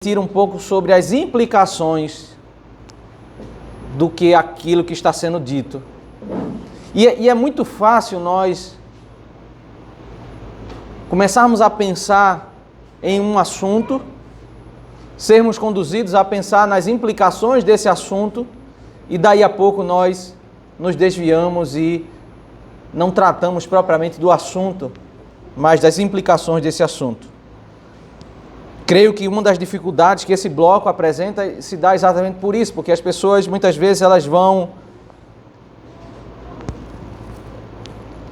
Um pouco sobre as implicações do que aquilo que está sendo dito. E é muito fácil nós começarmos a pensar em um assunto, sermos conduzidos a pensar nas implicações desse assunto, e daí a pouco nós nos desviamos e não tratamos propriamente do assunto, mas das implicações desse assunto. Creio que uma das dificuldades que esse bloco apresenta se dá exatamente por isso, porque as pessoas muitas vezes elas vão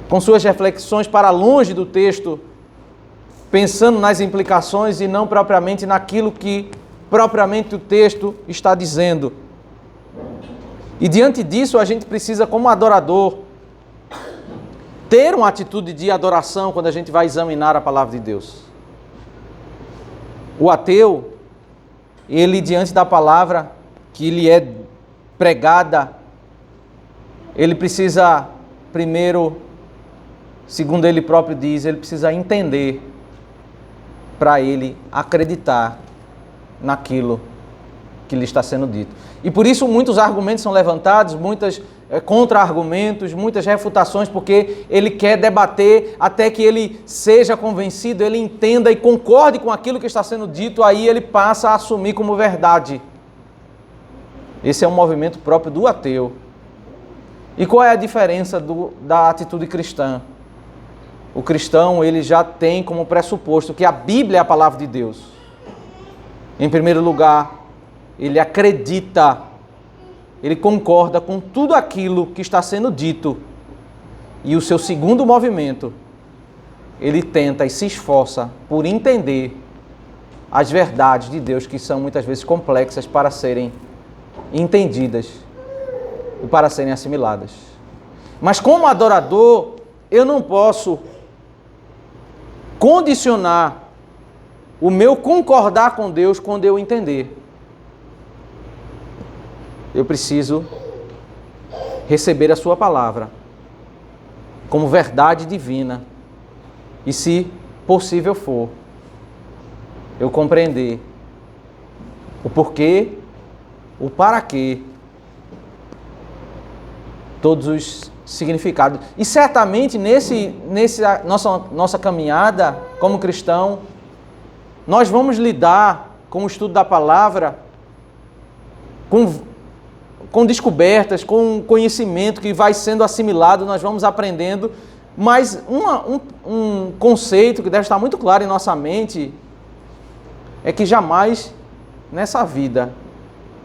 com suas reflexões para longe do texto, pensando nas implicações e não propriamente naquilo que propriamente o texto está dizendo. E diante disso a gente precisa, como adorador, ter uma atitude de adoração quando a gente vai examinar a palavra de Deus. O ateu, ele diante da palavra que lhe é pregada, ele precisa primeiro, segundo ele próprio diz, ele precisa entender para ele acreditar naquilo que lhe está sendo dito. E por isso muitos argumentos são levantados, muitas contra-argumentos, muitas refutações, porque ele quer debater até que ele seja convencido, ele entenda e concorde com aquilo que está sendo dito, aí ele passa a assumir como verdade. Esse é um movimento próprio do ateu. E qual é a diferença da atitude cristã? O cristão, ele já tem como pressuposto que a Bíblia é a palavra de Deus. Em primeiro lugar, ele acredita, ele concorda com tudo aquilo que está sendo dito. E o seu segundo movimento, ele tenta e se esforça por entender as verdades de Deus, que são muitas vezes complexas para serem entendidas e para serem assimiladas. Mas como adorador, eu não posso condicionar o meu concordar com Deus quando eu entender. Eu preciso receber a sua palavra como verdade divina e, se possível for, eu compreender o porquê, o para quê, todos os significados. E certamente nessa nossa caminhada como cristão, nós vamos lidar com o estudo da palavra, com descobertas, com conhecimento que vai sendo assimilado, nós vamos aprendendo, mas um conceito que deve estar muito claro em nossa mente é que jamais nessa vida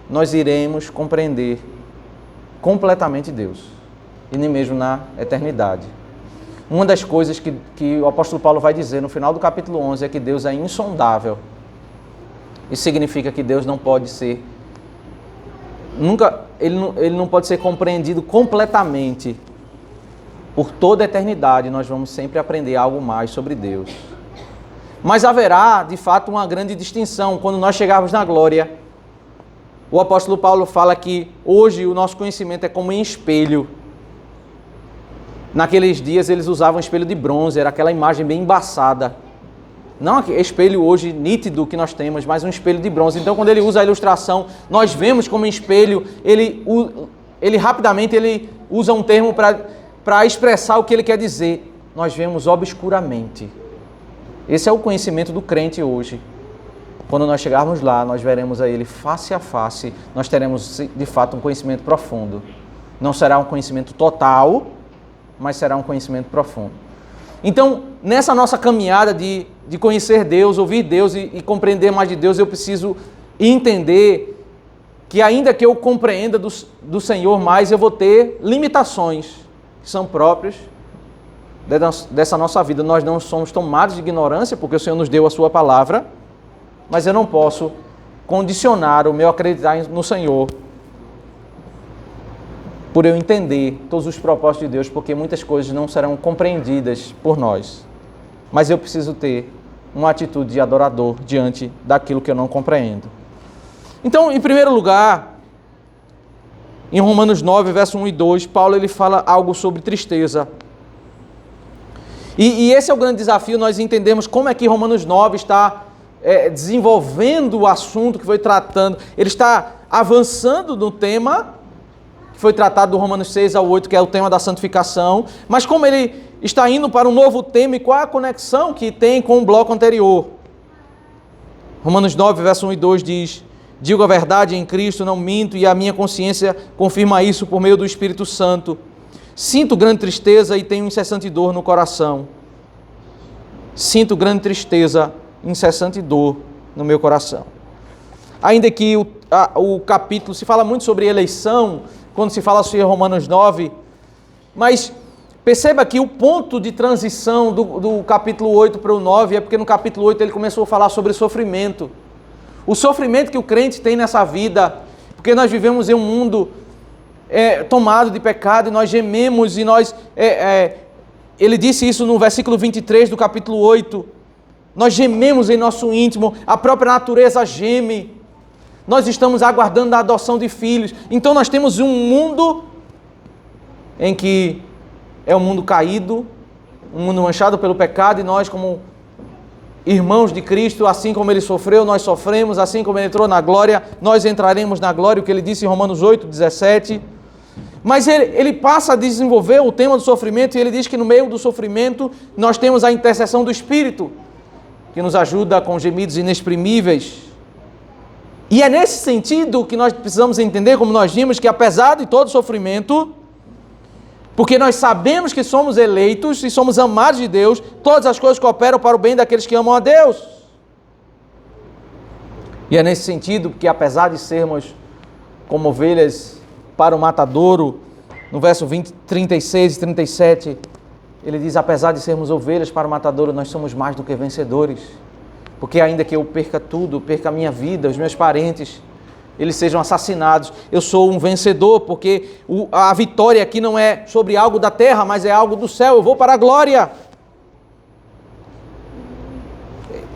nós iremos compreender completamente Deus, e nem mesmo na eternidade. Uma das coisas que o apóstolo Paulo vai dizer no final do capítulo 11 é que Deus é insondável. Isso significa que Deus não pode ser ele não pode ser compreendido completamente. Por toda a eternidade nós vamos sempre aprender algo mais sobre Deus. Mas haverá, de fato, uma grande distinção quando nós chegarmos na glória. O apóstolo Paulo fala que hoje o nosso conhecimento é como em espelho. Naqueles dias eles usavam espelho de bronze, era aquela imagem bem embaçada. Não espelho hoje nítido que nós temos, mas um espelho de bronze. Então, quando ele usa a ilustração, nós vemos como em espelho, ele rapidamente ele usa um termo para expressar o que ele quer dizer. Nós vemos obscuramente. Esse é o conhecimento do crente hoje. Quando nós chegarmos lá, nós veremos a ele face a face, nós teremos de fato um conhecimento profundo. Não será um conhecimento total, mas será um conhecimento profundo. Então, nessa nossa caminhada de conhecer Deus, ouvir Deus e compreender mais de Deus, eu preciso entender que ainda que eu compreenda do Senhor mais, eu vou ter limitações que são próprias dessa nossa vida. Nós não somos tomados de ignorância, porque o Senhor nos deu a sua palavra, mas eu não posso condicionar o meu acreditar no Senhor por eu entender todos os propósitos de Deus, porque muitas coisas não serão compreendidas por nós. Mas eu preciso ter uma atitude de adorador diante daquilo que eu não compreendo. Então, em primeiro lugar, em Romanos 9, verso 1 e 2, Paulo ele fala algo sobre tristeza. E esse é o grande desafio, nós entendemos como é que Romanos 9 está desenvolvendo o assunto que foi tratando, ele está avançando no tema que foi tratado do Romanos 6 ao 8, que é o tema da santificação, mas como ele está indo para um novo tema e qual a conexão que tem com o bloco anterior. Romanos 9, verso 1 e 2 diz: digo a verdade em Cristo, não minto, e a minha consciência confirma isso por meio do Espírito Santo. Sinto grande tristeza e tenho incessante dor no coração. Sinto grande tristeza, incessante dor no meu coração. Ainda que o capítulo se fala muito sobre eleição, quando se fala sobre Romanos 9, mas perceba que o ponto de transição do capítulo 8 para o 9 é porque no capítulo 8 ele começou a falar sobre sofrimento. O sofrimento que o crente tem nessa vida, porque nós vivemos em um mundo tomado de pecado, e nós gememos, e nós... ele disse isso no versículo 23 do capítulo 8, nós gememos em nosso íntimo, a própria natureza geme, nós estamos aguardando a adoção de filhos. Então nós temos um mundo em que é um mundo caído, um mundo manchado pelo pecado, e nós, como irmãos de Cristo, assim como ele sofreu, nós sofremos, assim como ele entrou na glória, nós entraremos na glória, o que ele disse em Romanos 8, 17. Mas ele passa a desenvolver o tema do sofrimento, e ele diz que no meio do sofrimento nós temos a intercessão do Espírito, que nos ajuda com gemidos inexprimíveis. E é nesse sentido que nós precisamos entender, como nós vimos, que apesar de todo sofrimento, porque nós sabemos que somos eleitos e somos amados de Deus, todas as coisas cooperam para o bem daqueles que amam a Deus. E é nesse sentido que, apesar de sermos como ovelhas para o matadouro, no verso 36 e 37, ele diz: apesar de sermos ovelhas para o matadouro, nós somos mais do que vencedores. Porque ainda que eu perca tudo, perca a minha vida, os meus parentes, eles sejam assassinados, eu sou um vencedor, porque a vitória aqui não é sobre algo da terra, mas é algo do céu, eu vou para a glória.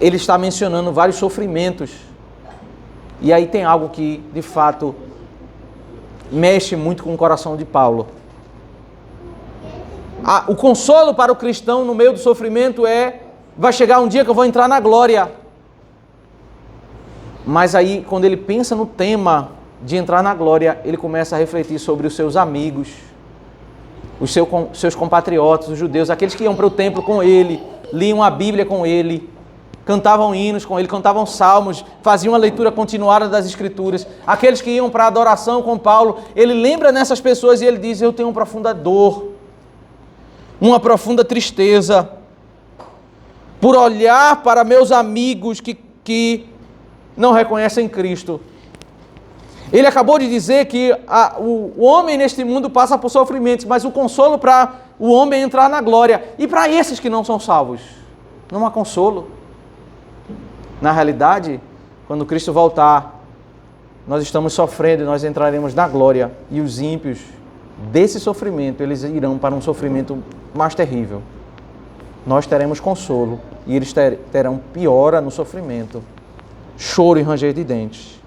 Ele está mencionando vários sofrimentos, e aí tem algo que, de fato, mexe muito com o coração de Paulo. O consolo para o cristão no meio do sofrimento vai chegar um dia que eu vou entrar na glória. Mas aí, quando ele pensa no tema de entrar na glória, ele começa a refletir sobre os seus amigos, os seus compatriotas, os judeus, aqueles que iam para o templo com ele, liam a Bíblia com ele, cantavam hinos com ele, cantavam salmos, faziam a leitura continuada das Escrituras. Aqueles que iam para a adoração com Paulo, ele lembra nessas pessoas e ele diz: eu tenho uma profunda dor, uma profunda tristeza, por olhar para meus amigos que não reconhecem Cristo. Ele acabou de dizer que o homem neste mundo passa por sofrimentos, mas o consolo para o homem é entrar na glória. E para esses que não são salvos, não há consolo. Na realidade, quando Cristo voltar, nós estamos sofrendo e nós entraremos na glória. E os ímpios, desse sofrimento, eles irão para um sofrimento mais terrível. Nós teremos consolo e eles terão piora no sofrimento, choro e ranger de dentes.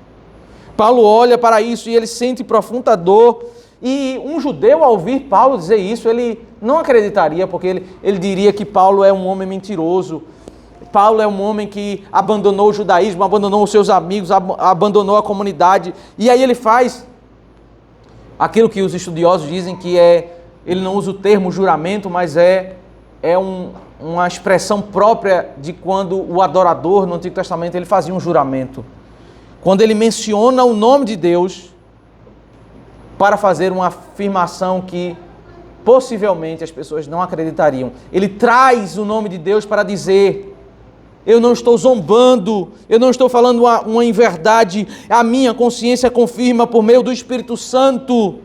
Paulo olha para isso e ele sente profunda dor. E um judeu, ao ouvir Paulo dizer isso, ele não acreditaria, porque ele diria que Paulo é um homem mentiroso. Paulo é um homem que abandonou o judaísmo, abandonou os seus amigos, abandonou a comunidade. E aí ele faz aquilo que os estudiosos dizem que ele não usa o termo juramento, mas uma expressão própria de quando o adorador no Antigo Testamento ele fazia um juramento. Quando ele menciona o nome de Deus para fazer uma afirmação que possivelmente as pessoas não acreditariam. Ele traz o nome de Deus para dizer: eu não estou zombando, eu não estou falando uma inverdade, a minha consciência confirma por meio do Espírito Santo.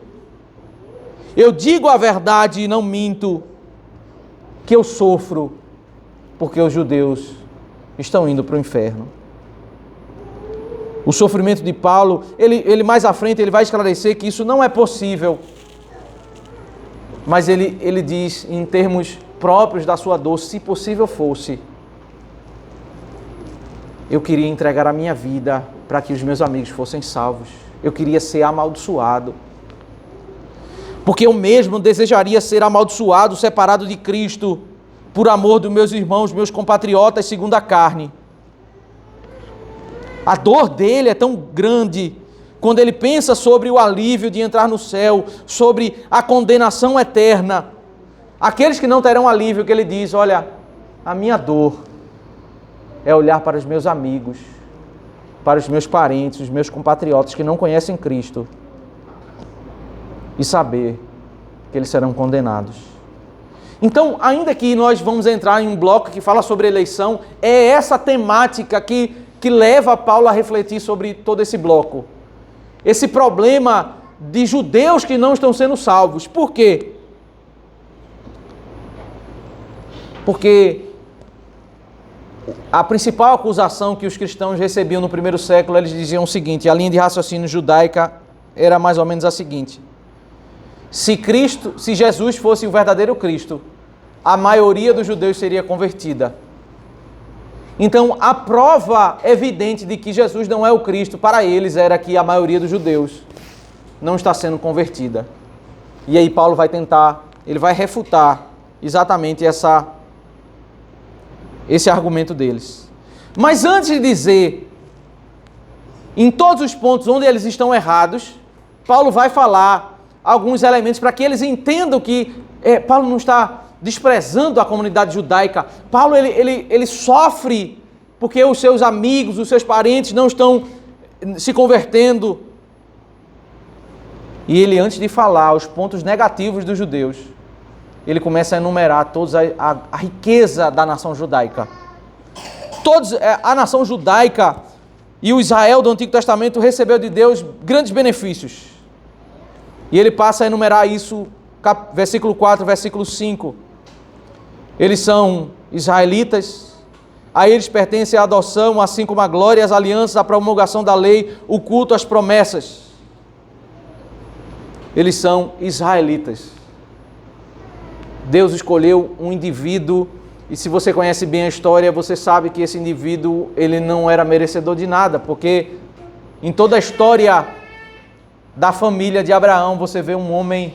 Eu digo a verdade e não minto, que eu sofro porque os judeus estão indo para o inferno. O sofrimento de Paulo, ele mais à frente ele vai esclarecer que isso não é possível, mas ele diz em termos próprios da sua dor: se possível fosse, eu queria entregar a minha vida para que os meus amigos fossem salvos. Eu queria ser amaldiçoado, porque eu mesmo desejaria ser amaldiçoado, separado de Cristo, por amor dos meus irmãos, meus compatriotas segundo a carne. A dor dele é tão grande quando ele pensa sobre o alívio de entrar no céu, sobre a condenação eterna. Aqueles que não terão alívio, que ele diz, olha, a minha dor é olhar para os meus amigos, para os meus parentes, os meus compatriotas que não conhecem Cristo e saber que eles serão condenados. Então, ainda que nós vamos entrar em um bloco que fala sobre eleição, é essa temática que leva Paulo a refletir sobre todo esse bloco. Esse problema de judeus que não estão sendo salvos. Por quê? Porque a principal acusação que os cristãos recebiam no primeiro século, eles diziam o seguinte, a linha de raciocínio judaica era mais ou menos a seguinte: se Jesus fosse o verdadeiro Cristo, a maioria dos judeus seria convertida. Então, a prova evidente de que Jesus não é o Cristo, para eles, era que a maioria dos judeus não está sendo convertida. E aí Paulo vai tentar, ele vai refutar exatamente esse argumento deles. Mas antes de dizer, em todos os pontos onde eles estão errados, Paulo vai falar alguns elementos para que eles entendam que Paulo não está desprezando a comunidade judaica. Paulo ele sofre porque os seus amigos, os seus parentes não estão se convertendo. E ele, antes de falar os pontos negativos dos judeus, ele começa a enumerar toda a riqueza da nação judaica. A nação judaica e o Israel do Antigo Testamento recebeu de Deus grandes benefícios. E ele passa a enumerar isso, versículo 4, versículo 5. Eles são israelitas, a eles pertence a adoção, assim como a glória, as alianças, a promulgação da lei, o culto, as promessas. Eles são israelitas. Deus escolheu um indivíduo, e se você conhece bem a história, você sabe que esse indivíduo, ele não era merecedor de nada, porque em toda a história da família de Abraão, você vê um homem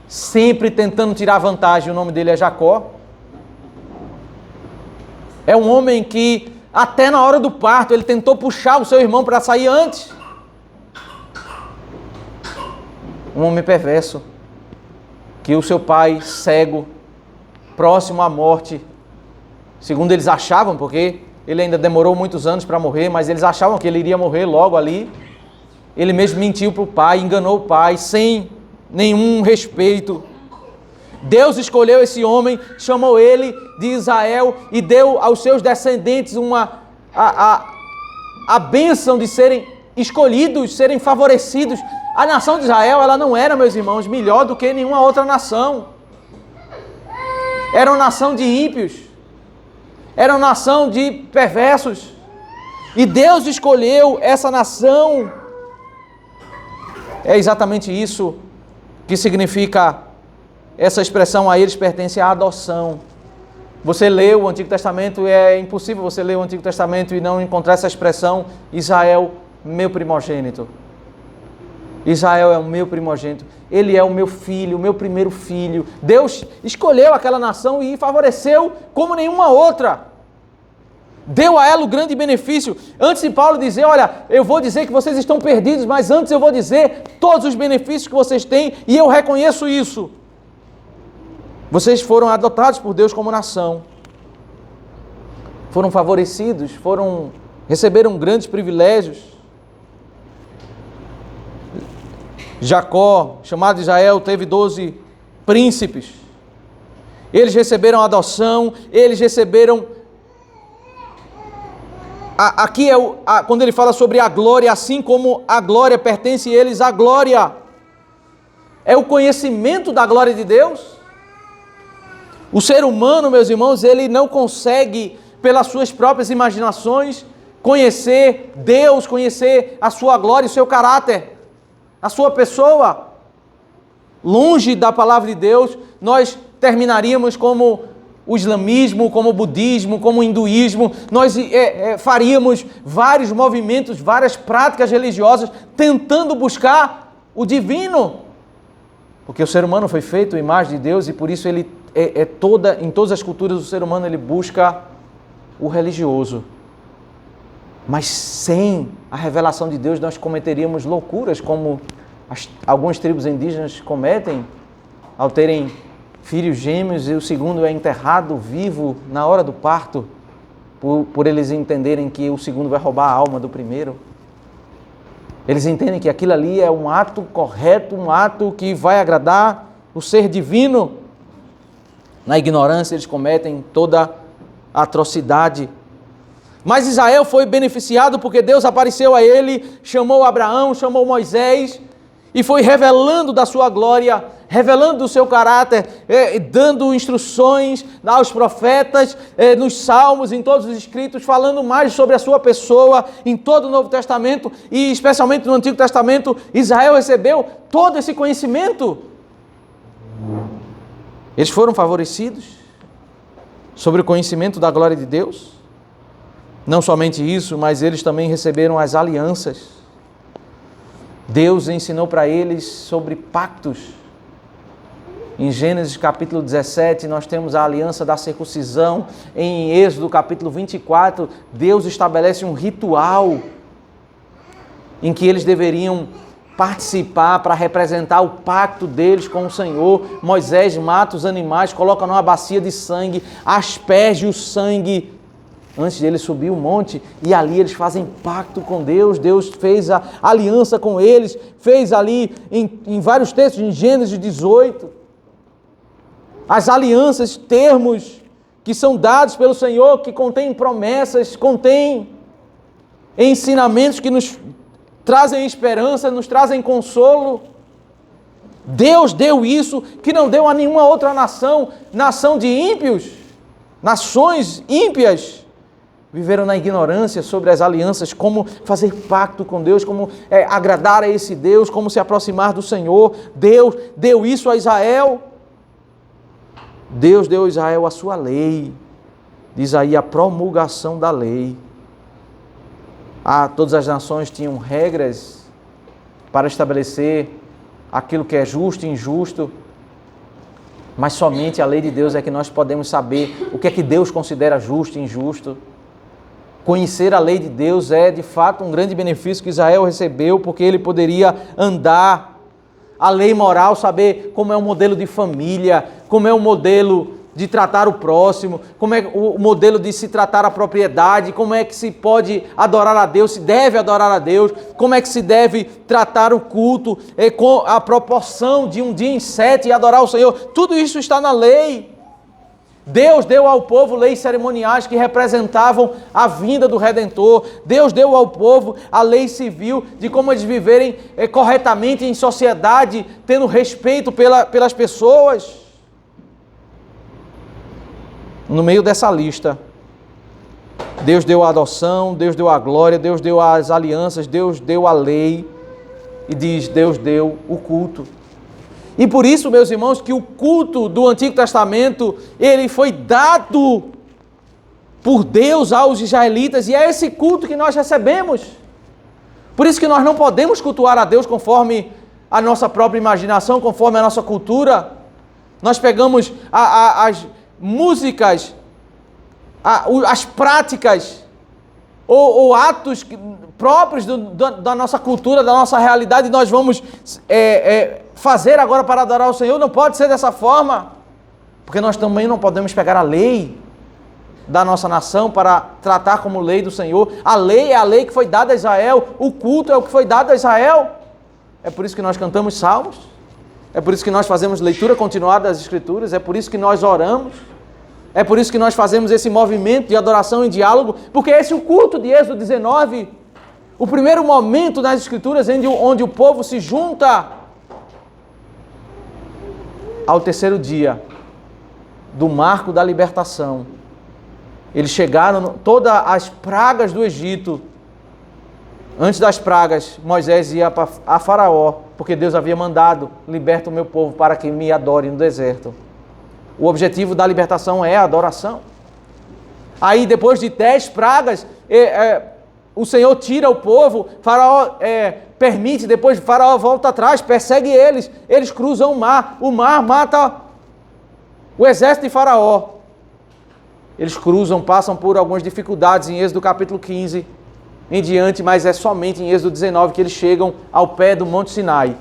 sempre tentando tirar vantagem, o nome dele é Jacó. É um homem que, até na hora do parto, ele tentou puxar o seu irmão para sair antes. Um homem perverso, que o seu pai, cego, próximo à morte, segundo eles achavam, porque ele ainda demorou muitos anos para morrer, mas eles achavam que ele iria morrer logo ali. Ele mesmo mentiu para o pai, enganou o pai, sem nenhum respeito. Deus escolheu esse homem, chamou ele de Israel e deu aos seus descendentes a bênção de serem escolhidos, serem favorecidos. A nação de Israel, ela não era, meus irmãos, melhor do que nenhuma outra nação. Era uma nação de ímpios, era uma nação de perversos. E Deus escolheu essa nação. É exatamente isso que significa essa expressão, a eles pertence à adoção. Você lê o Antigo Testamento, é impossível você ler o Antigo Testamento e não encontrar essa expressão, Israel, meu primogênito. Israel é o meu primogênito, ele é o meu filho, o meu primeiro filho. Deus escolheu aquela nação e favoreceu como nenhuma outra. Deu a ela o grande benefício. Antes de Paulo dizer, olha, eu vou dizer que vocês estão perdidos, mas antes eu vou dizer todos os benefícios que vocês têm e eu reconheço isso. Vocês foram adotados por Deus como nação. Foram favorecidos, receberam grandes privilégios. Jacó, chamado Israel, teve 12 príncipes. Eles receberam adoção, eles receberam... Aqui quando ele fala sobre a glória, assim como a glória pertence a eles, a glória é o conhecimento da glória de Deus. O ser humano, meus irmãos, ele não consegue, pelas suas próprias imaginações, conhecer Deus, conhecer a sua glória, o seu caráter, a sua pessoa. Longe da palavra de Deus, nós terminaríamos como o islamismo, como o budismo, como o hinduísmo. Nós faríamos vários movimentos, várias práticas religiosas, tentando buscar o divino. Porque o ser humano foi feito à imagem de Deus e por isso ele em todas as culturas do ser humano ele busca o religioso. Mas sem a revelação de Deus nós cometeríamos loucuras como algumas tribos indígenas cometem ao terem filhos gêmeos e o segundo é enterrado vivo na hora do parto, por eles entenderem que o segundo vai roubar a alma do primeiro. Eles entendem que aquilo ali é um ato correto, um ato que vai agradar o ser divino. Na ignorância eles cometem toda a atrocidade. Mas Israel foi beneficiado porque Deus apareceu a ele, chamou Abraão, chamou Moisés e foi revelando da sua glória, revelando do seu caráter, dando instruções aos profetas, nos salmos, em todos os escritos, falando mais sobre a sua pessoa, em todo o Novo Testamento e especialmente no Antigo Testamento. Israel recebeu todo esse conhecimento. Eles foram favorecidos sobre o conhecimento da glória de Deus. Não somente isso, mas eles também receberam as alianças. Deus ensinou para eles sobre pactos. Em Gênesis capítulo 17, nós temos a aliança da circuncisão. Em Êxodo capítulo 24, Deus estabelece um ritual em que eles deveriam participar para representar o pacto deles com o Senhor. Moisés mata os animais, coloca numa bacia de sangue, asperge o sangue antes de ele subir o monte, e ali eles fazem pacto com Deus. Deus fez a aliança com eles, fez ali em vários textos, em Gênesis 18, as alianças, termos que são dados pelo Senhor, que contêm promessas, contêm ensinamentos que nos trazem esperança, nos trazem consolo. Deus deu isso que não deu a nenhuma outra nação, nação de ímpios, nações ímpias. Viveram na ignorância sobre as alianças, como fazer pacto com Deus, como agradar a esse Deus, como se aproximar do Senhor. Deus deu isso a Israel. Deus deu a Israel a sua lei. Diz aí a promulgação da lei. Todas as nações tinham regras para estabelecer aquilo que é justo e injusto, mas somente a lei de Deus é que nós podemos saber o que é que Deus considera justo e injusto. Conhecer a lei de Deus é, de fato, um grande benefício que Israel recebeu, porque ele poderia andar. A lei moral, saber como é o modelo de família, como é o modelo de tratar o próximo, como é o modelo de se tratar a propriedade, como é que se pode adorar a Deus, se deve adorar a Deus, como é que se deve tratar o culto, com a proporção de um dia em 7 e adorar o Senhor. Tudo isso está na lei. Deus deu ao povo leis cerimoniais que representavam a vinda do Redentor. Deus deu ao povo a lei civil de como eles viverem corretamente em sociedade, tendo respeito pelas pessoas. No meio dessa lista, Deus deu a adoção, Deus deu a glória, Deus deu as alianças, Deus deu a lei e diz, Deus deu o culto. E por isso, meus irmãos, que o culto do Antigo Testamento, ele foi dado por Deus aos israelitas, e é esse culto que nós recebemos. Por isso que nós não podemos cultuar a Deus conforme a nossa própria imaginação, conforme a nossa cultura. Nós pegamos as músicas, as práticas, ou atos próprios da nossa cultura, da nossa realidade, e nós vamos fazer agora para adorar o Senhor. Não pode ser dessa forma, porque nós também não podemos pegar a lei da nossa nação para tratar como lei do Senhor. A lei é a lei que foi dada a Israel, o culto é o que foi dado a Israel. É por isso que nós cantamos salmos, é por isso que nós fazemos leitura continuada das Escrituras, é por isso que nós oramos, é por isso que nós fazemos esse movimento de adoração e diálogo, porque esse é o culto de Êxodo 19, o primeiro momento nas Escrituras onde o povo se junta ao terceiro dia do marco da libertação. Eles chegaram, todas as pragas do Egito. Antes das pragas, Moisés ia a Faraó, porque Deus havia mandado, liberta o meu povo para que me adore no deserto. O objetivo da libertação é a adoração. Aí depois de 10 pragas, o Senhor tira o povo, Faraó permite, depois Faraó volta atrás, persegue eles cruzam o mar mata o exército de Faraó. Eles cruzam, passam por algumas dificuldades em Êxodo capítulo 15, em diante, mas é somente em Êxodo 19 que eles chegam ao pé do Monte Sinai.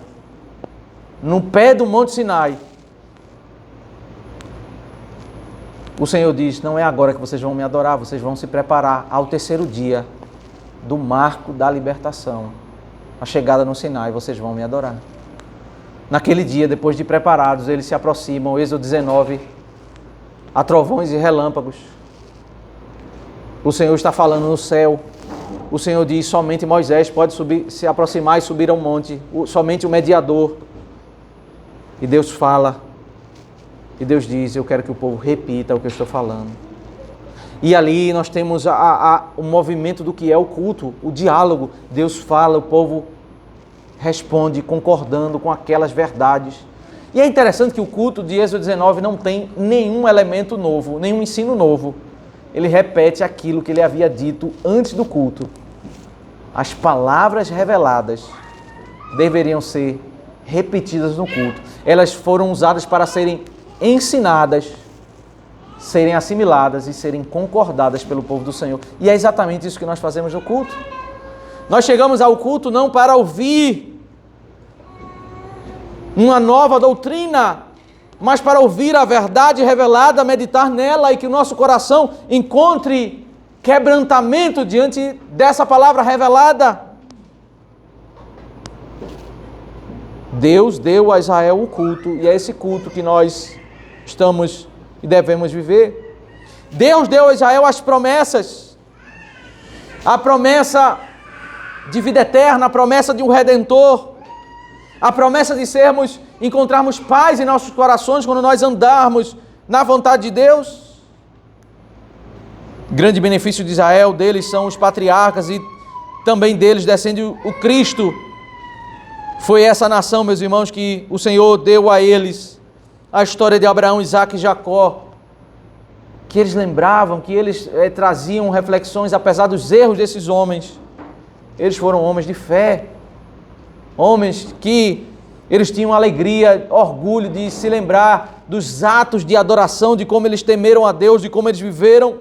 No pé do Monte Sinai, o Senhor diz: não é agora que vocês vão me adorar, vocês vão se preparar ao terceiro dia do marco da libertação, a chegada no Sinai, vocês vão me adorar. Naquele dia, depois de preparados, eles se aproximam, Êxodo 19, há trovões e relâmpagos. O Senhor está falando no céu. O Senhor diz: somente Moisés pode subir, se aproximar e subir ao monte, somente o mediador. E Deus fala, e Deus diz: eu quero que o povo repita o que eu estou falando. E ali nós temos o movimento do que é o culto, o diálogo. Deus fala, o povo responde concordando com aquelas verdades. E é interessante que o culto de Êxodo 19 não tem nenhum elemento novo, nenhum ensino novo. Ele repete aquilo que ele havia dito antes do culto. As palavras reveladas deveriam ser repetidas no culto. Elas foram usadas para serem ensinadas, serem assimiladas e serem concordadas pelo povo do Senhor. E é exatamente isso que nós fazemos no culto. Nós chegamos ao culto não para ouvir uma nova doutrina, mas para ouvir a verdade revelada, meditar nela e que o nosso coração encontre quebrantamento diante dessa palavra revelada. Deus deu a Israel o culto, e é esse culto que nós estamos e devemos viver. Deus deu a Israel as promessas, a promessa de vida eterna, a promessa de um Redentor, a promessa de encontrarmos paz em nossos corações quando nós andarmos na vontade de Deus. Grande benefício de Israel, deles são os patriarcas e também deles descende o Cristo. Foi essa nação, meus irmãos, que o Senhor deu a eles a história de Abraão, Isaque e Jacó, que eles lembravam, que eles traziam reflexões, apesar dos erros desses homens. Eles foram homens de fé, homens que eles tinham alegria, orgulho de se lembrar dos atos de adoração, de como eles temeram a Deus, de como eles viveram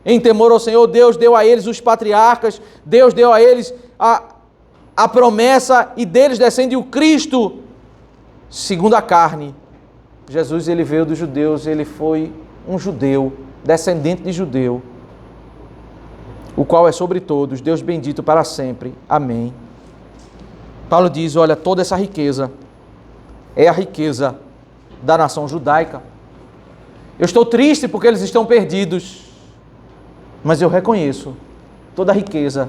em temor ao Senhor. Deus deu a eles os patriarcas, Deus deu a eles a promessa, e deles descende o Cristo segundo a carne. Jesus, ele veio dos judeus, ele foi um judeu, descendente de judeu, o qual é sobre todos, Deus bendito para sempre. Amém. Paulo diz: olha, toda essa riqueza é a riqueza da nação judaica. Eu estou triste porque eles estão perdidos, mas eu reconheço toda a riqueza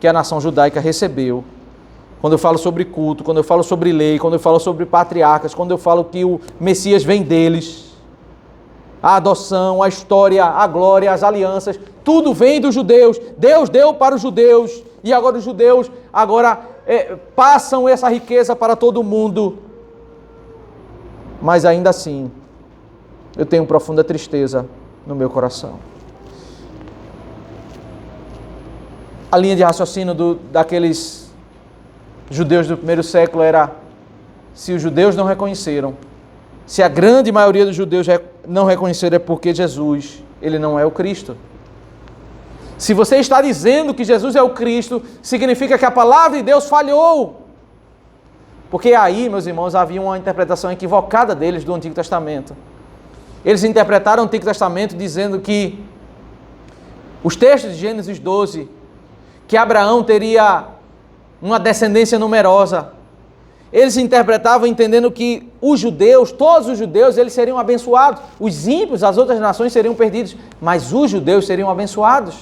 que a nação judaica recebeu. Quando eu falo sobre culto, quando eu falo sobre lei, quando eu falo sobre patriarcas, quando eu falo que o Messias vem deles, a adoção, a história, a glória, as alianças, tudo vem dos judeus. Deus deu para os judeus, e agora os judeus passam essa riqueza para todo mundo. Mas ainda assim, eu tenho profunda tristeza no meu coração. A linha de raciocínio daqueles judeus do primeiro século era: se os judeus não reconheceram, se a grande maioria dos judeus não reconheceram, é porque Jesus, ele não é o Cristo. Se você está dizendo que Jesus é o Cristo, significa que a palavra de Deus falhou. Porque aí, meus irmãos, havia uma interpretação equivocada deles do Antigo Testamento. Eles interpretaram o Antigo Testamento dizendo que os textos de Gênesis 12, que Abraão teria uma descendência numerosa, eles interpretavam entendendo que os judeus, todos os judeus, eles seriam abençoados. Os ímpios, as outras nações seriam perdidos, mas os judeus seriam abençoados.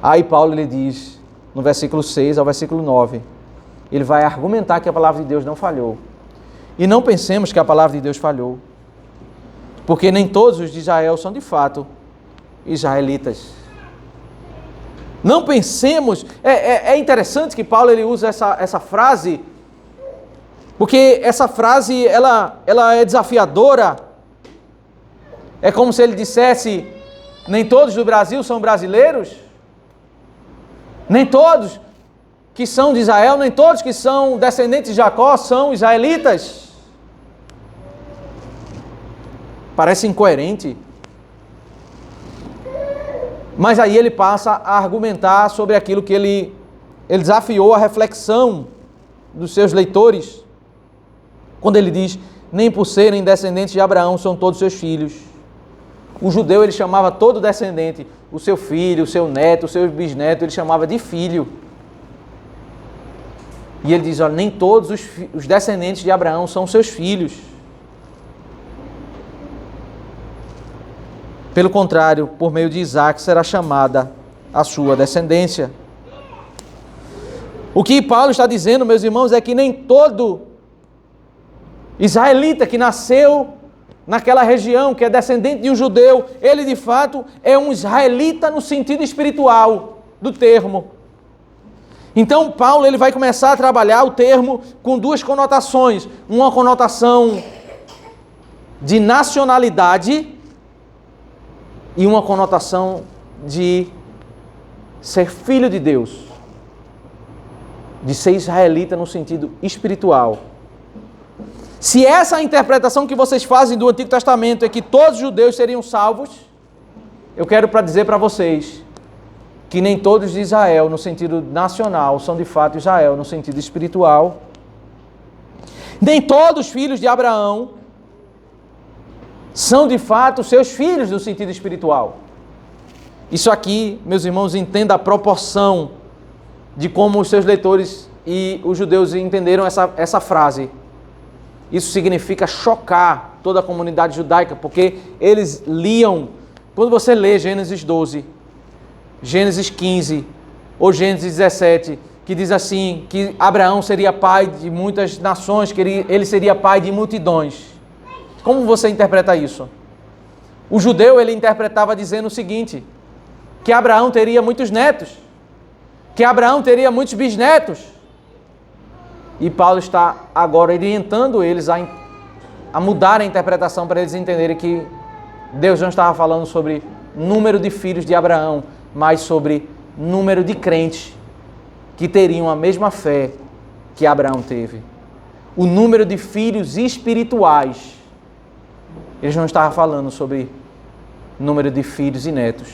Aí Paulo, ele diz, no versículo 6 ao versículo 9, ele vai argumentar que a palavra de Deus não falhou. E não pensemos que a palavra de Deus falhou, porque nem todos os de Israel são de fato israelitas. Não pensemos, é interessante que Paulo ele usa essa frase, porque essa frase ela é desafiadora. É como se ele dissesse: nem todos do Brasil são brasileiros, nem todos que são de Israel, nem todos que são descendentes de Jacó são israelitas. Parece incoerente. Mas aí ele passa a argumentar sobre aquilo que ele desafiou a reflexão dos seus leitores, quando ele diz: nem por serem descendentes de Abraão são todos seus filhos. O judeu, ele chamava todo descendente, o seu filho, o seu neto, o seu bisneto, ele chamava de filho. E ele diz: olha, nem todos os descendentes de Abraão são seus filhos. Pelo contrário, por meio de Isaac será chamada a sua descendência. O que Paulo está dizendo, meus irmãos, é que nem todo israelita que nasceu naquela região, que é descendente de um judeu, ele de fato é um israelita no sentido espiritual do termo. Então Paulo ele vai começar a trabalhar o termo com duas conotações. Uma conotação de nacionalidade e uma conotação de ser filho de Deus, de ser israelita no sentido espiritual. Se essa é a interpretação que vocês fazem do Antigo Testamento é que todos os judeus seriam salvos, eu quero dizer para vocês que nem todos de Israel, no sentido nacional, são de fato Israel, no sentido espiritual. Nem todos os filhos de Abraão são de fato seus filhos no sentido espiritual. Isso aqui, meus irmãos, entenda a proporção de como os seus leitores e os judeus entenderam essa frase. Isso significa chocar toda a comunidade judaica, porque eles liam, quando você lê Gênesis 12, Gênesis 15 ou Gênesis 17, que diz assim, que Abraão seria pai de muitas nações, que ele seria pai de multidões. Como você interpreta isso? O judeu, ele interpretava dizendo o seguinte, que Abraão teria muitos netos, que Abraão teria muitos bisnetos. E Paulo está agora orientando eles a mudar a interpretação para eles entenderem que Deus não estava falando sobre número de filhos de Abraão, mas sobre número de crentes que teriam a mesma fé que Abraão teve. O número de filhos espirituais. Eles não estavam falando sobre número de filhos e netos.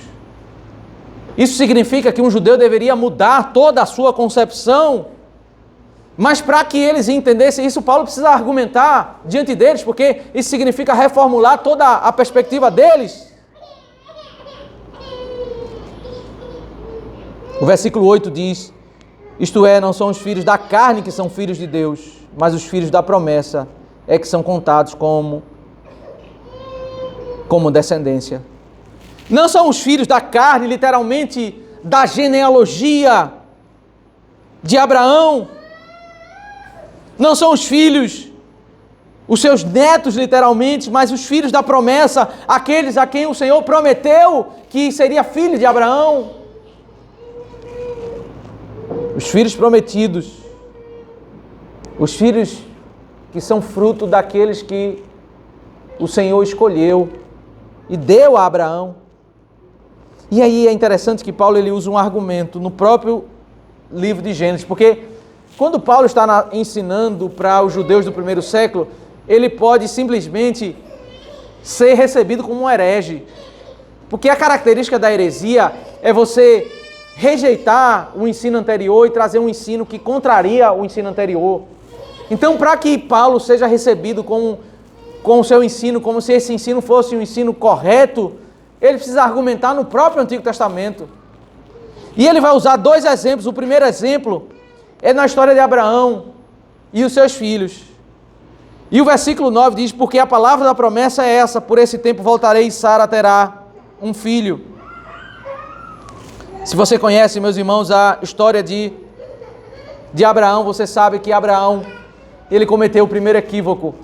Isso significa que um judeu deveria mudar toda a sua concepção. Mas para que eles entendessem isso, Paulo precisa argumentar diante deles, porque isso significa reformular toda a perspectiva deles. O versículo 8 diz: isto é, não são os filhos da carne que são filhos de Deus, mas os filhos da promessa é que são contados como descendência. Não são os filhos da carne, literalmente, da genealogia de Abraão. Não são os filhos, os seus netos, literalmente, mas os filhos da promessa, aqueles a quem o Senhor prometeu que seria filho de Abraão. Os filhos prometidos, os filhos que são fruto daqueles que o Senhor escolheu e deu a Abraão. E aí é interessante que Paulo ele usa um argumento no próprio livro de Gênesis, porque quando Paulo está ensinando para os judeus do primeiro século, ele pode simplesmente ser recebido como um herege. Porque a característica da heresia é você rejeitar o ensino anterior e trazer um ensino que contraria o ensino anterior. Então, para que Paulo seja recebido com o seu ensino, como se esse ensino fosse um ensino correto, ele precisa argumentar no próprio Antigo Testamento. E ele vai usar dois exemplos. O primeiro exemplo é na história de Abraão e os seus filhos. E o versículo 9 diz: porque a palavra da promessa é essa, por esse tempo voltarei e Sara terá um filho. Se você conhece, meus irmãos, a história de Abraão, você sabe que Abraão, ele cometeu o primeiro equívoco.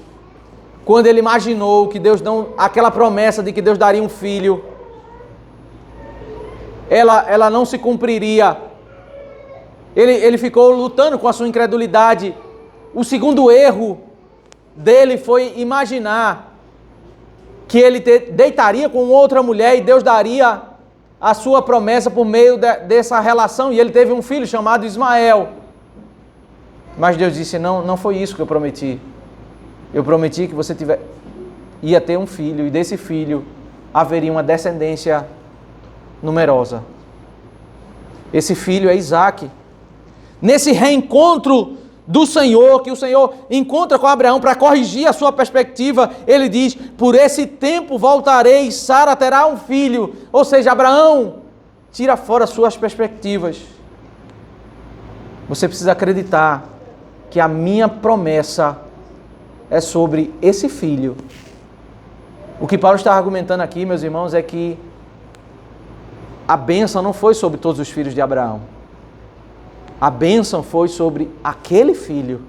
Quando ele imaginou que Deus não, aquela promessa de que Deus daria um filho, ela não se cumpriria. Ele ficou lutando com a sua incredulidade. O segundo erro dele foi imaginar que ele deitaria com outra mulher e Deus daria a sua promessa por meio dessa relação. E ele teve um filho chamado Ismael. Mas Deus disse: não foi isso que eu prometi. Eu prometi que você ia ter um filho, e desse filho haveria uma descendência numerosa. Esse filho é Isaque. Nesse reencontro do Senhor, que o Senhor encontra com Abraão para corrigir a sua perspectiva, ele diz: por esse tempo voltarei e Sara terá um filho. Ou seja, Abraão, tira fora suas perspectivas. Você precisa acreditar que a minha promessa é sobre esse filho. O que Paulo está argumentando aqui, meus irmãos, é que a bênção não foi sobre todos os filhos de Abraão. A bênção foi sobre aquele filho.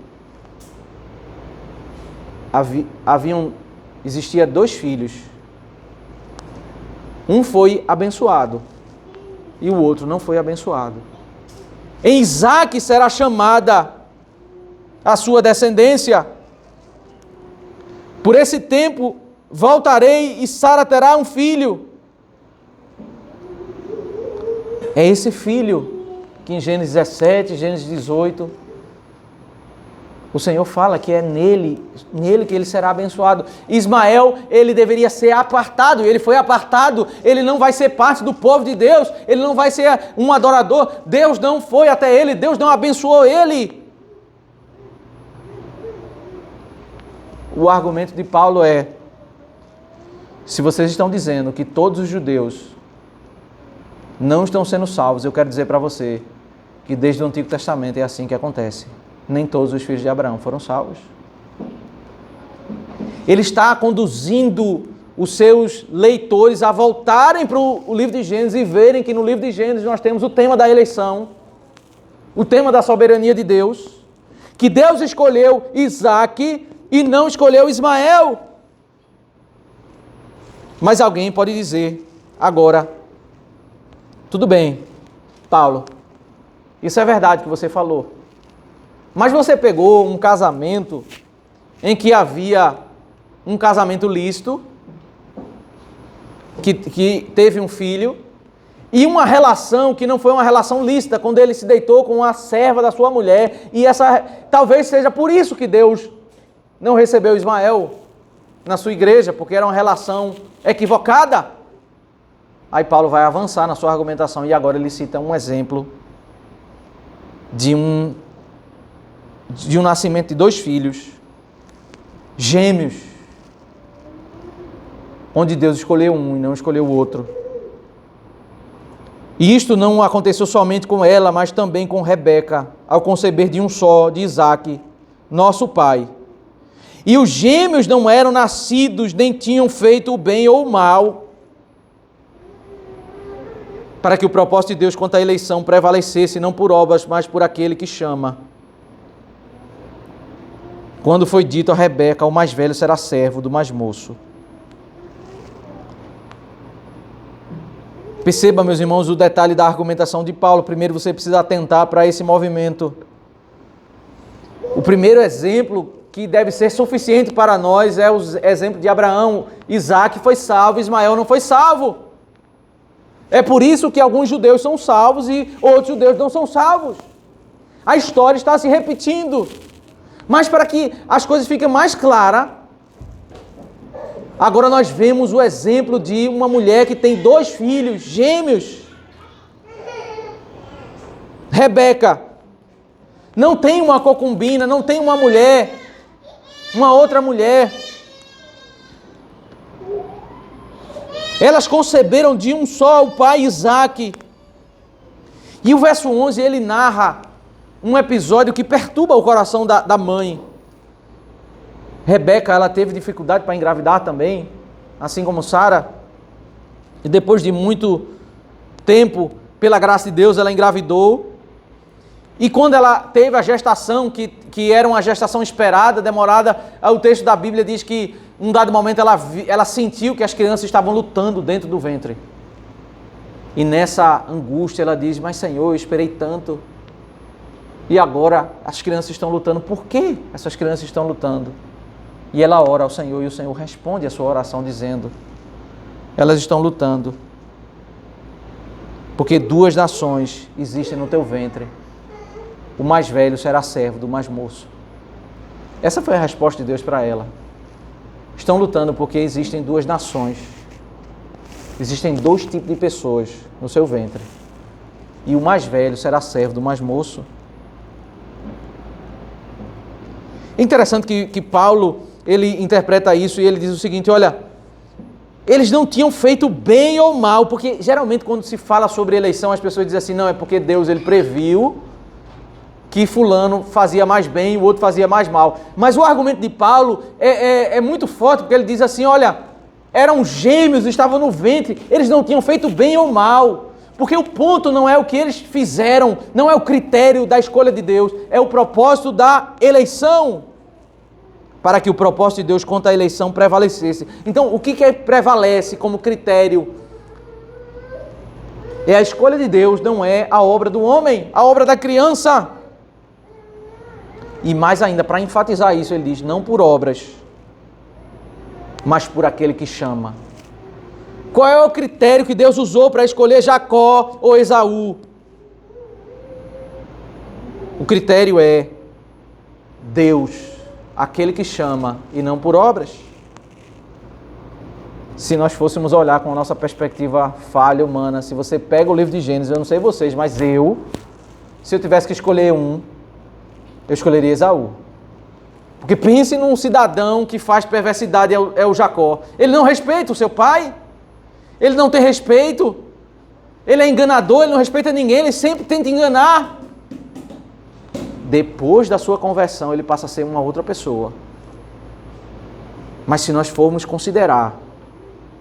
Existia 2 filhos. Um foi abençoado e o outro não foi abençoado. Em Isaque será chamada a sua descendência. Por esse tempo voltarei e Sara terá um filho. É esse filho que em Gênesis 17, Gênesis 18, o Senhor fala que é nele que ele será abençoado. Ismael, ele deveria ser apartado, ele foi apartado, ele não vai ser parte do povo de Deus, ele não vai ser um adorador, Deus não foi até ele, Deus não abençoou ele. O argumento de Paulo é: se vocês estão dizendo que todos os judeus não estão sendo salvos, eu quero dizer para você que desde o Antigo Testamento é assim que acontece. Nem todos os filhos de Abraão foram salvos. Ele está conduzindo os seus leitores a voltarem para o livro de Gênesis e verem que no livro de Gênesis nós temos o tema da eleição, o tema da soberania de Deus, que Deus escolheu Isaque e não escolheu Ismael. Mas alguém pode dizer agora: tudo bem, Paulo, isso é verdade que você falou, mas você pegou um casamento em que havia um casamento lícito, que teve um filho, e uma relação que não foi uma relação lícita, quando ele se deitou com a serva da sua mulher, e talvez seja por isso que Deus não recebeu Ismael na sua igreja, porque era uma relação equivocada. Aí Paulo vai avançar na sua argumentação e agora ele cita um exemplo de um nascimento de 2 filhos gêmeos, onde Deus escolheu um e não escolheu o outro. E isto não aconteceu somente com ela, mas também com Rebeca, ao conceber de um só, de Isaque, nosso pai. E os gêmeos não eram nascidos, nem tinham feito o bem ou o mal, para que o propósito de Deus quanto à eleição prevalecesse, não por obras, mas por aquele que chama. Quando foi dito a Rebeca: o mais velho será servo do mais moço. Perceba, meus irmãos, o detalhe da argumentação de Paulo. Primeiro você precisa atentar para esse movimento. O primeiro exemplo que deve ser suficiente para nós é o exemplo de Abraão. Isaque foi salvo, Ismael não foi salvo. É por isso que alguns judeus são salvos e outros judeus não são salvos. A história está se repetindo. Mas para que as coisas fiquem mais claras, agora nós vemos o exemplo de uma mulher que tem 2 filhos gêmeos. Rebeca não tem uma concubina, não tem uma mulher, uma outra mulher. Elas conceberam de um só, o pai Isaque. E o verso 11, ele narra um episódio que perturba o coração da mãe. Rebeca, ela teve dificuldade para engravidar também, assim como Sara. E depois de muito tempo, pela graça de Deus, ela engravidou. E quando ela teve a gestação, que era uma gestação esperada, demorada, o texto da Bíblia diz que, num dado momento, ela sentiu que as crianças estavam lutando dentro do ventre. E nessa angústia ela diz: mas Senhor, eu esperei tanto. E agora as crianças estão lutando. Por que essas crianças estão lutando? E ela ora ao Senhor e o Senhor responde a sua oração dizendo: elas estão lutando porque 2 nações existem no teu ventre. O mais velho será servo do mais moço. Essa foi a resposta de Deus para ela. Estão lutando porque existem 2 nações. Existem 2 tipos de pessoas no seu ventre. E o mais velho será servo do mais moço. Interessante que Paulo, ele interpreta isso e ele diz o seguinte, olha, eles não tinham feito bem ou mal, porque geralmente quando se fala sobre eleição, as pessoas dizem assim, não, é porque Deus ele previu que fulano fazia mais bem e o outro fazia mais mal. Mas o argumento de Paulo é muito forte, porque ele diz assim, olha, eram gêmeos, estavam no ventre, eles não tinham feito bem ou mal. Porque o ponto não é o que eles fizeram, não é o critério da escolha de Deus, é o propósito da eleição. Para que o propósito de Deus quanto à eleição prevalecesse. Então, o que prevalece como critério? É a escolha de Deus, não é a obra do homem, a obra da criança. E mais ainda, para enfatizar isso, ele diz, não por obras, mas por aquele que chama. Qual é o critério que Deus usou para escolher Jacó ou Esaú? O critério é Deus, aquele que chama, e não por obras. Se nós fôssemos olhar com a nossa perspectiva falha humana, se você pega o livro de Gênesis, eu não sei vocês, mas se eu tivesse que escolher eu escolheria Esaú. Porque pense num cidadão que faz perversidade, é o Jacó. Ele não respeita o seu pai, ele não tem respeito, ele é enganador, ele não respeita ninguém, ele sempre tenta enganar. Depois da sua conversão, ele passa a ser uma outra pessoa. Mas se nós formos considerar,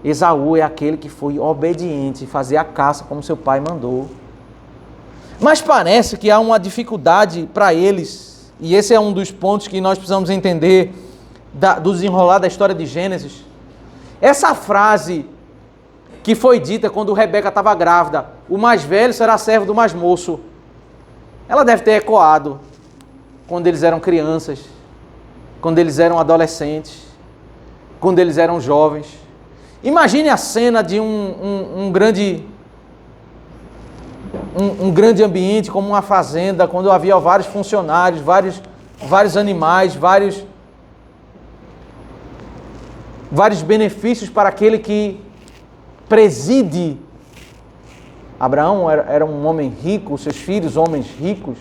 Esaú é aquele que foi obediente, fazer a caça como seu pai mandou. Mas parece que há uma dificuldade para eles, e esse é um dos pontos que nós precisamos entender do desenrolar da história de Gênesis. Essa frase que foi dita quando Rebeca estava grávida, o mais velho será servo do mais moço, ela deve ter ecoado quando eles eram crianças, quando eles eram adolescentes, quando eles eram jovens. Imagine a cena de um grande ambiente, como uma fazenda, quando havia vários funcionários, vários animais, vários benefícios para aquele que preside. Abraão era um homem rico, seus filhos homens ricos.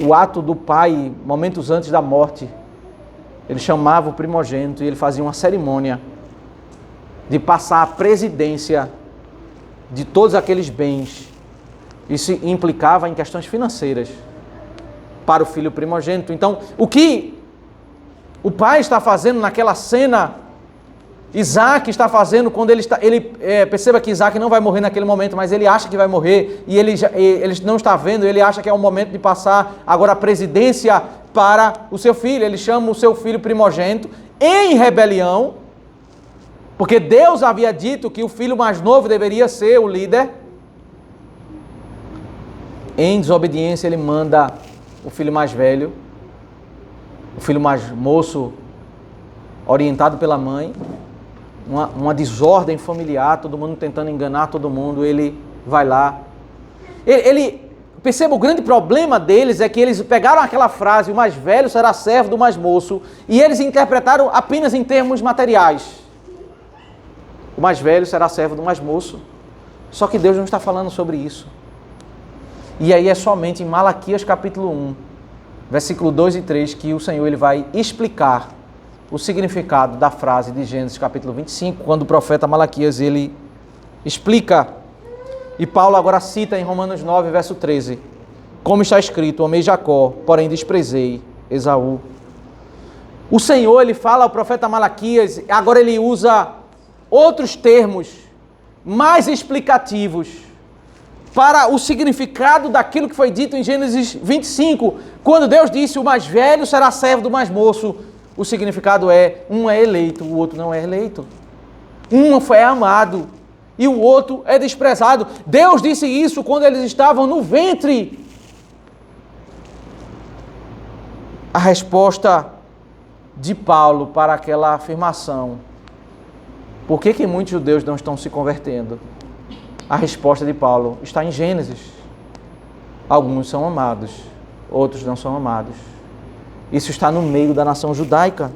O ato do pai, momentos antes da morte, ele chamava o primogênito e ele fazia uma cerimônia de passar a presidência de todos aqueles bens. Isso implicava em questões financeiras para o filho primogênito. Então, o que o pai está fazendo naquela cena, Isaac está fazendo quando perceba que Isaac não vai morrer naquele momento, mas ele acha que vai morrer e ele não está vendo, ele acha que é o momento de passar agora a presidência para o seu filho. Ele chama o seu filho primogênito em rebelião, porque Deus havia dito que o filho mais novo deveria ser o líder. Em desobediência, ele manda o filho mais velho, o filho mais moço, orientado pela mãe, uma desordem familiar, todo mundo tentando enganar todo mundo, ele vai lá. Perceba, o grande problema deles é que eles pegaram aquela frase, o mais velho será servo do mais moço, e eles interpretaram apenas em termos materiais. O mais velho será servo do mais moço. Só que Deus não está falando sobre isso. E aí é somente em Malaquias capítulo 1, versículo 2 e 3, que o Senhor ele vai explicar o significado da frase de Gênesis capítulo 25, quando o profeta Malaquias ele explica. E Paulo agora cita em Romanos 9, verso 13, como está escrito, amei Jacó, porém desprezei Esaú. O Senhor ele fala ao profeta Malaquias, agora ele usa outros termos mais explicativos para o significado daquilo que foi dito em Gênesis 25, quando Deus disse, o mais velho será servo do mais moço. O significado é, um é eleito, o outro não é eleito. Um foi amado e o outro é desprezado. Deus disse isso quando eles estavam no ventre. A resposta de Paulo para aquela afirmação, por que muitos judeus não estão se convertendo? A resposta de Paulo está em Gênesis. Alguns são amados, outros não são amados. Isso está no meio da nação judaica.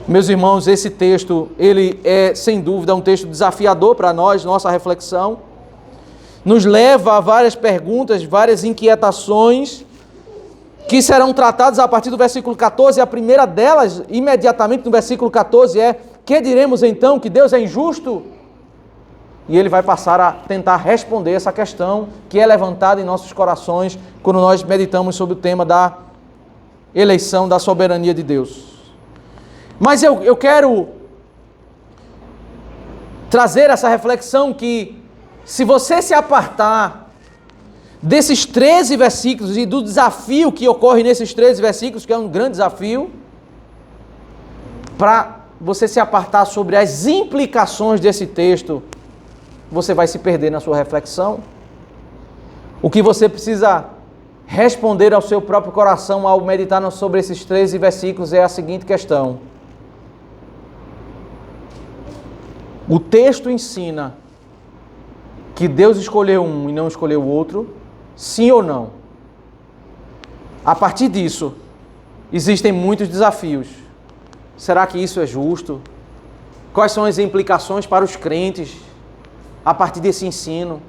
Meus irmãos, esse texto, ele é sem dúvida um texto desafiador para nós, nossa reflexão. Nos leva a várias perguntas, várias inquietações, que serão tratadas a partir do versículo 14. A primeira delas, imediatamente no versículo 14, é: que diremos então, que Deus é injusto? E ele vai passar a tentar responder essa questão que é levantada em nossos corações quando nós meditamos sobre o tema da eleição, da soberania de Deus. Mas eu quero trazer essa reflexão que, se você se apartar desses 13 versículos e do desafio que ocorre nesses 13 versículos, que é um grande desafio, para você se apartar sobre as implicações desse texto, você vai se perder na sua reflexão. O que você precisa responder ao seu próprio coração ao meditar sobre esses 13 versículos é a seguinte questão: o texto ensina que Deus escolheu um e não escolheu o outro, sim ou não? A partir disso, existem muitos desafios. Será que isso é justo? Quais são as implicações para os crentes a partir desse ensino?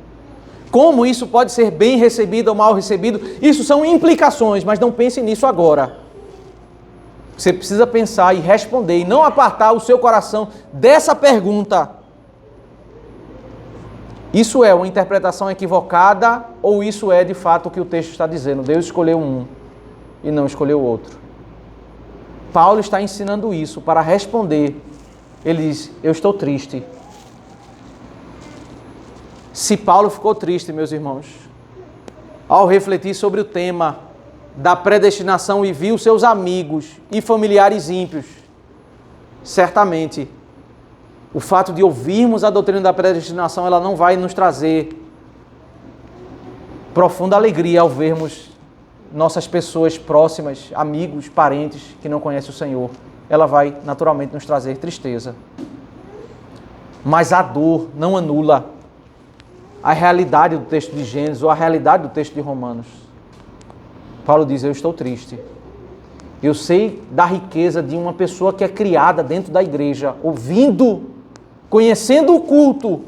Como isso pode ser bem recebido ou mal recebido? Isso são implicações, mas não pense nisso agora. Você precisa pensar e responder, e não apartar o seu coração dessa pergunta: isso é uma interpretação equivocada ou isso é de fato o que o texto está dizendo? Deus escolheu um e não escolheu o outro. Paulo está ensinando isso para responder. Ele diz: eu estou triste. Se Paulo ficou triste, meus irmãos, ao refletir sobre o tema da predestinação e viu seus amigos e familiares ímpios, certamente o fato de ouvirmos a doutrina da predestinação, ela não vai nos trazer profunda alegria ao vermos nossas pessoas próximas, amigos, parentes que não conhecem o Senhor. Ela vai naturalmente nos trazer tristeza. Mas a dor não anula a realidade do texto de Gênesis ou a realidade do texto de Romanos. Paulo diz: eu estou triste. Eu sei da riqueza de uma pessoa que é criada dentro da igreja, ouvindo, conhecendo o culto,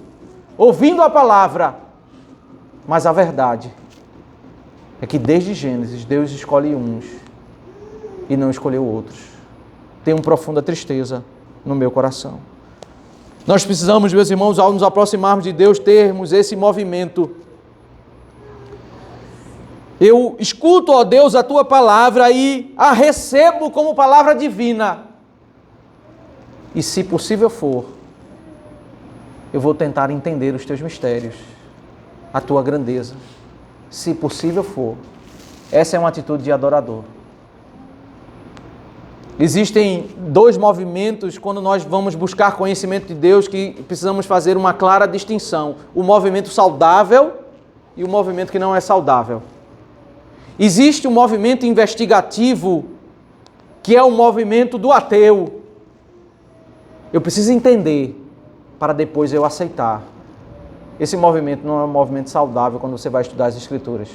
ouvindo a palavra. Mas a verdade é que desde Gênesis Deus escolhe uns e não escolheu outros. Tenho uma profunda tristeza no meu coração. Nós precisamos, meus irmãos, ao nos aproximarmos de Deus, termos esse movimento. Eu escuto, ó Deus, a Tua palavra e a recebo como palavra divina. E se possível for, eu vou tentar entender os Teus mistérios, a Tua grandeza. Se possível for. Essa é uma atitude de adorador. Existem dois movimentos quando nós vamos buscar conhecimento de Deus que precisamos fazer uma clara distinção: o movimento saudável e o movimento que não é saudável. Existe um movimento investigativo que é o movimento do ateu. Eu preciso entender para depois eu aceitar. Esse movimento não é um movimento saudável quando você vai estudar as Escrituras.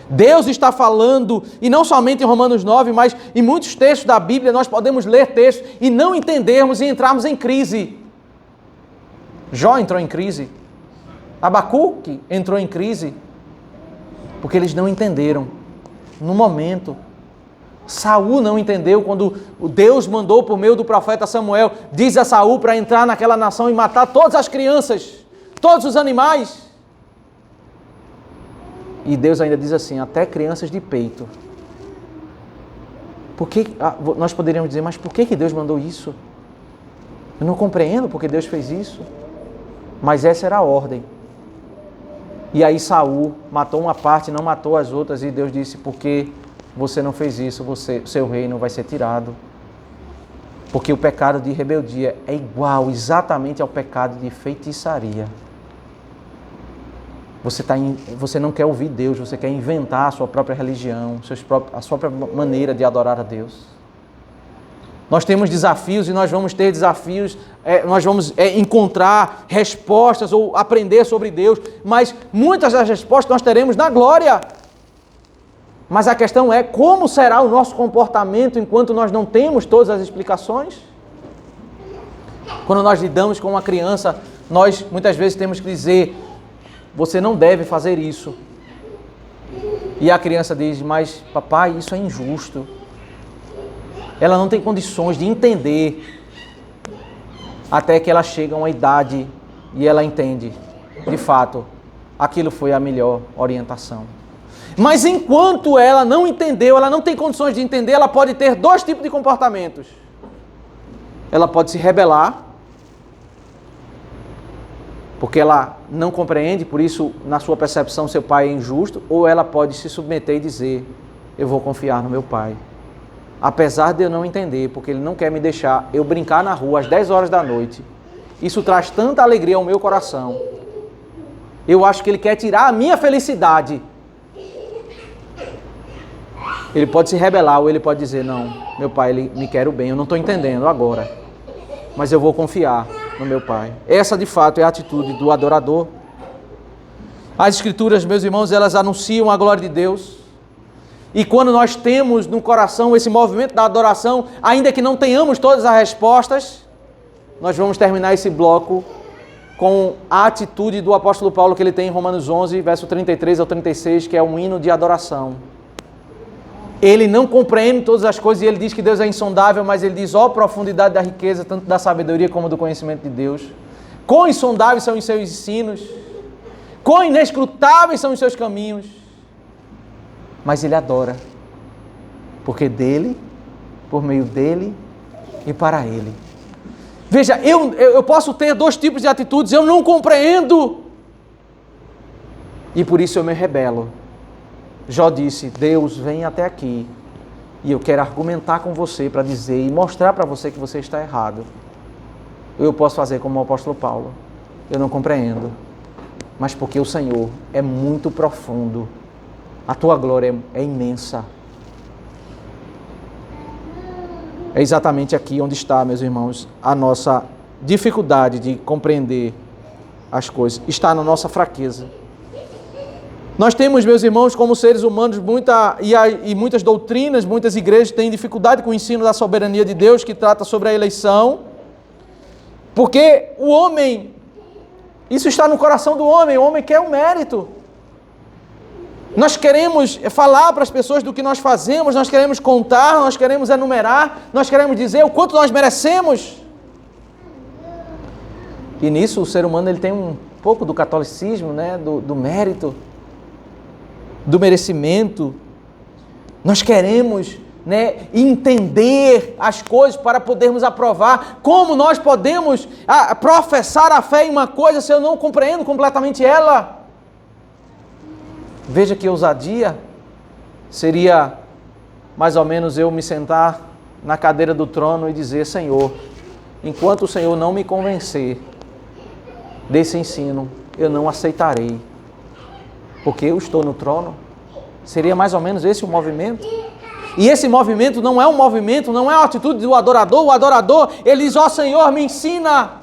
Deus está falando, e não somente em Romanos 9, mas em muitos textos da Bíblia, nós podemos ler textos e não entendermos e entrarmos em crise. Jó entrou em crise. Abacuque entrou em crise. Porque eles não entenderam no momento. Saul não entendeu quando Deus mandou por meio do profeta Samuel, diz a Saul para entrar naquela nação e matar todas as crianças, todos os animais. E Deus ainda diz assim: até crianças de peito. Por que, nós poderíamos dizer, mas por que Deus mandou isso? Eu não compreendo porque Deus fez isso. Mas essa era a ordem. E aí Saul matou uma parte, não matou as outras, e Deus disse: porque você não fez isso, seu reino vai ser tirado. Porque o pecado de rebeldia é igual exatamente ao pecado de feitiçaria. Você não quer ouvir Deus, você quer inventar a sua própria religião, a sua própria maneira de adorar a Deus. Nós temos desafios e nós vamos ter desafios, nós vamos encontrar respostas ou aprender sobre Deus, mas muitas das respostas nós teremos na glória. Mas a questão é como será o nosso comportamento enquanto nós não temos todas as explicações? Quando nós lidamos com uma criança, nós muitas vezes temos que dizer: você não deve fazer isso. E a criança diz: mas papai, isso é injusto. Ela não tem condições de entender, até que ela chega a uma idade e ela entende, de fato, aquilo foi a melhor orientação. Mas enquanto ela não entendeu, ela não tem condições de entender, ela pode ter dois tipos de comportamentos. Ela pode se rebelar, porque ela não compreende, por isso, na sua percepção, seu pai é injusto, ou ela pode se submeter e dizer: eu vou confiar no meu pai. Apesar de eu não entender, porque ele não quer me deixar eu brincar na rua às 10 horas da noite. Isso traz tanta alegria ao meu coração. Eu acho que ele quer tirar a minha felicidade. Ele pode se rebelar ou ele pode dizer: não, meu pai, ele me quer o bem, eu não estou entendendo agora, mas eu vou confiar no meu pai. Essa, de fato, é a atitude do adorador. As Escrituras, meus irmãos, elas anunciam a glória de Deus. E quando nós temos no coração esse movimento da adoração, ainda que não tenhamos todas as respostas, nós vamos terminar esse bloco com a atitude do apóstolo Paulo que ele tem em Romanos 11, verso 33 ao 36, que é um hino de adoração. Ele não compreende todas as coisas e ele diz que Deus é insondável, mas ele diz: ó profundidade da riqueza, tanto da sabedoria como do conhecimento de Deus. Quão insondáveis são os seus ensinos, quão inescrutáveis são os seus caminhos. Mas ele adora, porque dele, por meio dele e para ele. Veja, eu posso ter dois tipos de atitudes: eu não compreendo e por isso eu me rebelo. Jó disse: Deus, vem até aqui e eu quero argumentar com você para dizer e mostrar para você que você está errado. Eu posso fazer como o apóstolo Paulo: eu não compreendo, mas porque o Senhor é muito profundo, a tua glória é imensa. É exatamente aqui onde está, meus irmãos, a nossa dificuldade de compreender as coisas. Está na nossa fraqueza. Nós temos, meus irmãos, como seres humanos, muitas doutrinas, muitas igrejas têm dificuldade com o ensino da soberania de Deus, que trata sobre a eleição, porque o homem, isso está no coração do homem, o homem quer o mérito. Nós queremos falar para as pessoas do que nós fazemos, nós queremos contar, nós queremos enumerar, nós queremos dizer o quanto nós merecemos. E nisso o ser humano ele tem um pouco do catolicismo, né? do mérito, do merecimento. Nós queremos, né, entender as coisas para podermos aprovar. Como nós podemos professar a fé em uma coisa se eu não compreendo completamente ela? Veja que ousadia seria mais ou menos eu me sentar na cadeira do trono e dizer: Senhor, enquanto o Senhor não me convencer desse ensino, eu não aceitarei, porque eu estou no trono. Seria mais ou menos esse o movimento. E esse movimento não é um movimento, não é uma atitude do adorador. O adorador, ele diz: ó Senhor, me ensina.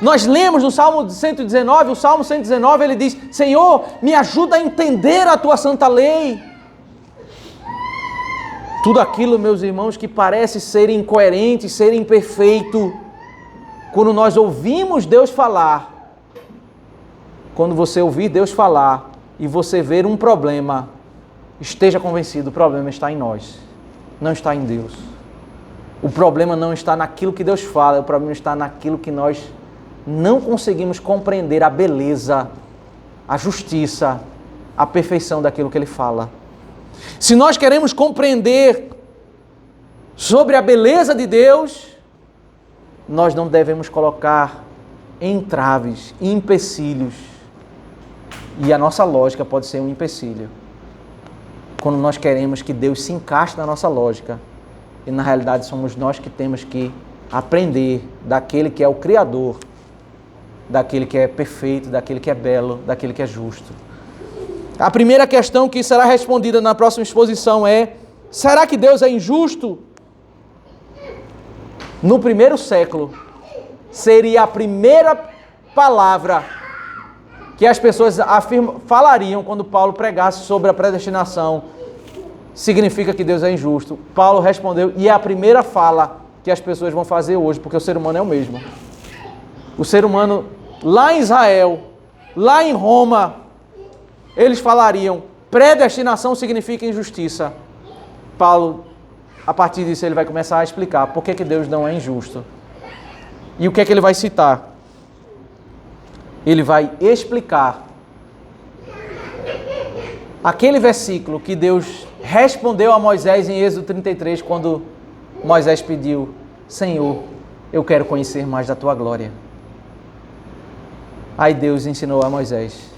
Nós lemos no Salmo 119, o Salmo 119, ele diz: Senhor, me ajuda a entender a tua santa lei. Tudo aquilo, meus irmãos, que parece ser incoerente, ser imperfeito, quando nós ouvimos Deus falar, quando você ouvir Deus falar e você ver um problema, esteja convencido, o problema está em nós, não está em Deus. O problema não está naquilo que Deus fala, o problema está naquilo que nós não conseguimos compreender a beleza, a justiça, a perfeição daquilo que Ele fala. Se nós queremos compreender sobre a beleza de Deus, nós não devemos colocar entraves, empecilhos. E a nossa lógica pode ser um empecilho. Quando nós queremos que Deus se encaixe na nossa lógica, e na realidade somos nós que temos que aprender daquele que é o Criador, daquele que é perfeito, daquele que é belo, daquele que é justo. A primeira questão que será respondida na próxima exposição é: será que Deus é injusto? No primeiro século, seria a primeira palavra que as pessoas falariam quando Paulo pregasse sobre a predestinação. Significa que Deus é injusto. Paulo respondeu, e é a primeira fala que as pessoas vão fazer hoje, porque o ser humano é o mesmo. O ser humano, lá em Israel, lá em Roma, eles falariam, predestinação significa injustiça. Paulo, a partir disso, ele vai começar a explicar por que Deus não é injusto. E o que é que ele vai citar? Ele vai explicar aquele versículo que Deus respondeu a Moisés em Êxodo 33, quando Moisés pediu, Senhor, eu quero conhecer mais da tua glória. Aí Deus ensinou a Moisés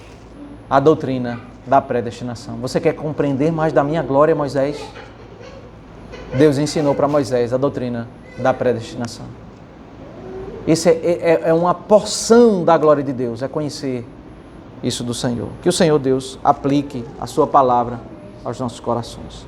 a doutrina da predestinação. Você quer compreender mais da minha glória, Moisés? Deus ensinou para Moisés a doutrina da predestinação. Isso é uma porção da glória de Deus, é conhecer isso do Senhor. Que o Senhor Deus aplique a sua palavra aos nossos corações.